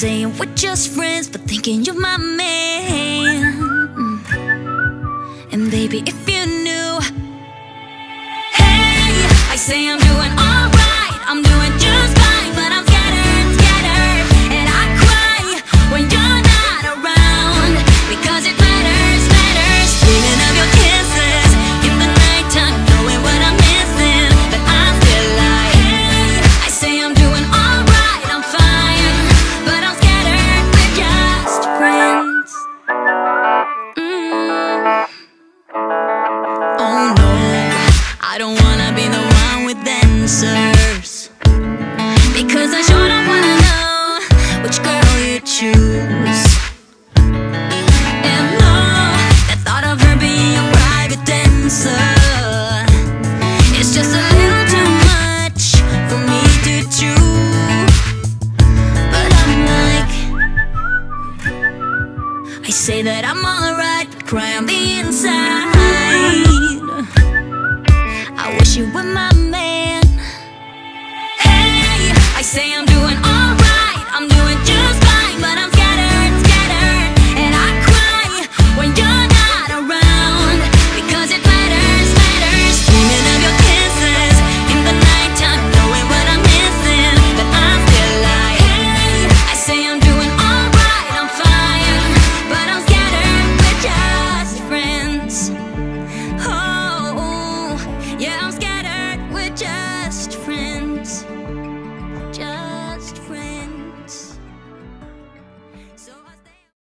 saying we're just friends, but thinking you're my man. And baby, if you knew, hey, I say I'm doing alright, I'm doing just fine, but I'm scattered, scattered, and I cry when you're not around, because it matters, matters. Dreaming of your kisses in the nighttime, knowing what I'm missing, but I'm still like, hey, I say I'm doing alright, I'm fine, but I'm scattered, we're just friends. Oh no, I don't wanna be the one with answers, because I sure don't wanna know which girl you choose. And no, the thought of her being a private dancer, it's just a little too much for me to chew. But I'm like, I say that I'm alright, but cry on the inside. I wish you were my man. Hey, I say I'm doing alright, I'm doing